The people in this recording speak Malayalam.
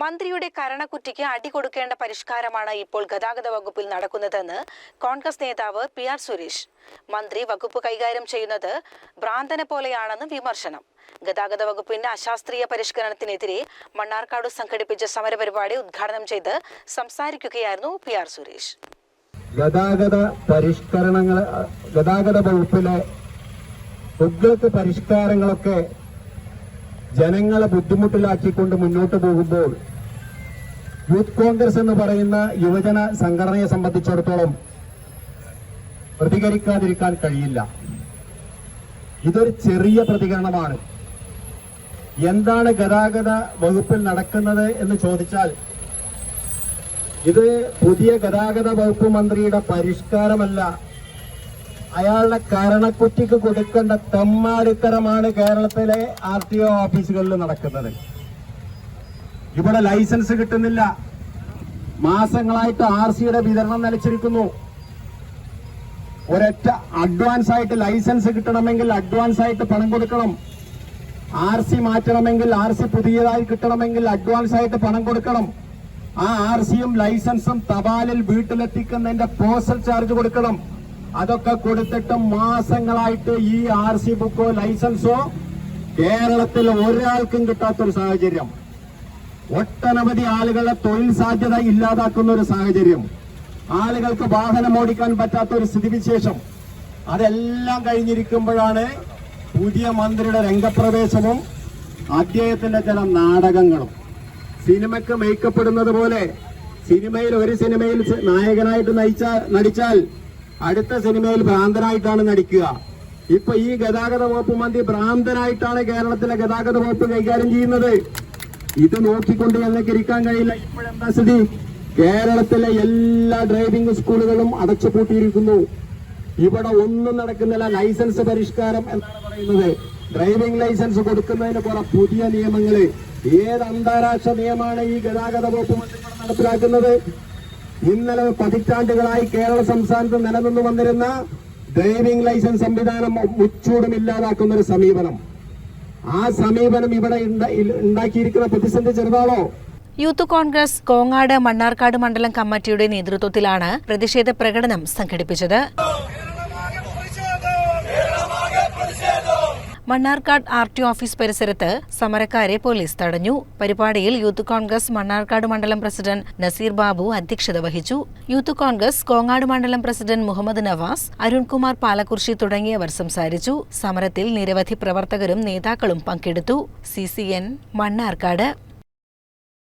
മന്ത്രിയുടെ കരണക്കുറ്റിക്ക് അടികൊടുക്കേണ്ട പരിഷ്കാരമാണ് ഇപ്പോൾ ഗതാഗത വകുപ്പിൽ നടക്കുന്നതെന്ന് കോൺഗ്രസ് നേതാവ് PR സുരേഷ്. മന്ത്രി വകുപ്പ് കൈകാര്യം ചെയ്യുന്നത് ഭ്രാന്തനെ പോലെയാണെന്ന് വിമർശനം. ഗതാഗത വകുപ്പിന്റെ അശാസ്ത്രീയ പരിഷ്കരണത്തിനെതിരെ മണ്ണാർക്കാട് സംഘടിപ്പിച്ച സമരപരിപാടി ഉദ്ഘാടനം ചെയ്ത് സംസാരിക്കുകയായിരുന്നു PR സുരേഷ്. ഗതാഗത വകുപ്പിലെ പരിഷ്കാരങ്ങളൊക്കെ ജനങ്ങളെ ബുദ്ധിമുട്ടിലാക്കിക്കൊണ്ട് മുന്നോട്ട് പോകുമ്പോൾ യൂത്ത് കോൺഗ്രസ് എന്ന് പറയുന്ന യുവജന സംഘടനയെ സംബന്ധിച്ചിടത്തോളം പ്രതികരിക്കാതിരിക്കാൻ കഴിയില്ല. ഇതൊരു ചെറിയ പ്രതികരണമാണ്. എന്താണ് ഗതാഗത വകുപ്പിൽ നടക്കുന്നത് എന്ന് ചോദിച്ചാൽ, ഇത് പുതിയ ഗതാഗത വകുപ്പ് മന്ത്രിയുടെ പരിഷ്കാരമല്ല, അയാളുടെ കരണക്കുറ്റിക്ക് കൊടുക്കേണ്ട തെമ്മാടിത്തരമാണ് കേരളത്തിലെ RTO ഓഫീസുകളിൽ നടക്കുന്നത്. ഇവിടെ ലൈസൻസ് കിട്ടുന്നില്ല. മാസങ്ങളായിട്ട് RCയുടെ വിതരണം നിലച്ചിരിക്കുന്നു. ഒരൊറ്റ അഡ്വാൻസ് ആയിട്ട് ലൈസൻസ് കിട്ടണമെങ്കിൽ അഡ്വാൻസ് ആയിട്ട് പണം കൊടുക്കണം. RC മാറ്റണമെങ്കിൽ RC പുതിയതായി കിട്ടണമെങ്കിൽ അഡ്വാൻസ് ആയിട്ട് പണം കൊടുക്കണം. ആ RCയും ലൈസൻസും തപാലിൽ വീട്ടിലെത്തിക്കുന്നതിന്റെ പോസ്റ്റൽ ചാർജ് കൊടുക്കണം. അതൊക്കെ കൊടുത്തിട്ട് മാസങ്ങളായിട്ട് ഈ RC ബുക്കോ ലൈസൻസോ കേരളത്തിൽ ഒരാൾക്കും കിട്ടാത്തൊരു സാഹചര്യം, ഒട്ടനവധി ആളുകളുടെ തൊഴിൽ സാധ്യത ഇല്ലാതാക്കുന്ന ഒരു സാഹചര്യം, ആളുകൾക്ക് വാഹനം ഓടിക്കാൻ പറ്റാത്ത ഒരു സ്ഥിതിവിശേഷം, അതെല്ലാം കഴിഞ്ഞിരിക്കുമ്പോഴാണ് പുതിയ മന്ത്രിയുടെ രംഗപ്രവേശവും അദ്ദേഹത്തിന്റെ ചില നാടകങ്ങളും. സിനിമയ്ക്ക് മേക്കപ്പെടുന്നത് പോലെ ഒരു സിനിമയിൽ നായകനായിട്ട് നടിച്ചാൽ അടുത്ത സിനിമയിൽ ഭ്രാന്തനായിട്ടാണ് നടിക്കുക. ഇപ്പൊ ഈ ഗതാഗത വകുപ്പ് മന്ത്രി ഭ്രാന്തനായിട്ടാണ് കേരളത്തിലെ ഗതാഗത വകുപ്പ് കൈകാര്യം ചെയ്യുന്നത്. ഇത് നോക്കിക്കൊണ്ട് ഞങ്ങൾക്ക് ഇരിക്കാൻ കഴിയില്ല. ഇപ്പോഴെന്താ സ്ഥിതി? കേരളത്തിലെ എല്ലാ ഡ്രൈവിംഗ് സ്കൂളുകളും അടച്ചുപൂട്ടിയിരിക്കുന്നു. ഇവിടെ ഒന്നും നടക്കുന്നില്ല. ലൈസൻസ് പരിഷ്കാരം എന്നാണ് പറയുന്നത്. ഡ്രൈവിംഗ് ലൈസൻസ് കൊടുക്കുന്നതിന് കുറെ പുതിയ നിയമങ്ങള്. ഏത് അന്താരാഷ്ട്ര നിയമമാണ് ഈ ഗതാഗത വകുപ്പ് മന്ത്രി നടപ്പിലാക്കുന്നത്? ഇന്നലെ പതിറ്റാണ്ടുകളായി കേരള സംസ്ഥാനത്ത് നിലനിന്നു വന്നിരുന്ന ഡ്രൈവിംഗ് ലൈസൻസ് സംവിധാനം മുച്ചൂടും ഇല്ലാതാക്കുന്ന ഒരു സമീപനം. ആ സമീപനം ഇവിടെ ഉണ്ടാക്കിയിരിക്കുന്ന പ്രതിസന്ധി ചെറുതാണോ? യൂത്ത് കോൺഗ്രസ് കോങ്ങാട് മണ്ണാർക്കാട് മണ്ഡലം കമ്മിറ്റിയുടെ നേതൃത്വത്തിലാണ് പ്രതിഷേധ പ്രകടനം സംഘടിപ്പിച്ചത്. മണ്ണാർക്കാട് RTO ഓഫീസ് പരിസരത്ത് സമരക്കാരെ പോലീസ് തടഞ്ഞു. പരിപാടിയിൽ യൂത്ത് കോൺഗ്രസ് മണ്ണാർക്കാട് മണ്ഡലം പ്രസിഡന്റ് നസീർ ബാബു അധ്യക്ഷത വഹിച്ചു. യൂത്ത് കോൺഗ്രസ് കോങ്ങാട് മണ്ഡലം പ്രസിഡന്റ് മുഹമ്മദ് നവാസ്, അരുൺകുമാർ പാലക്കുറിശി തുടങ്ങിയവർ സംസാരിച്ചു. സമരത്തിൽ നിരവധി പ്രവർത്തകരും നേതാക്കളും പങ്കെടുത്തു. CCN മണ്ണാർക്കാട്.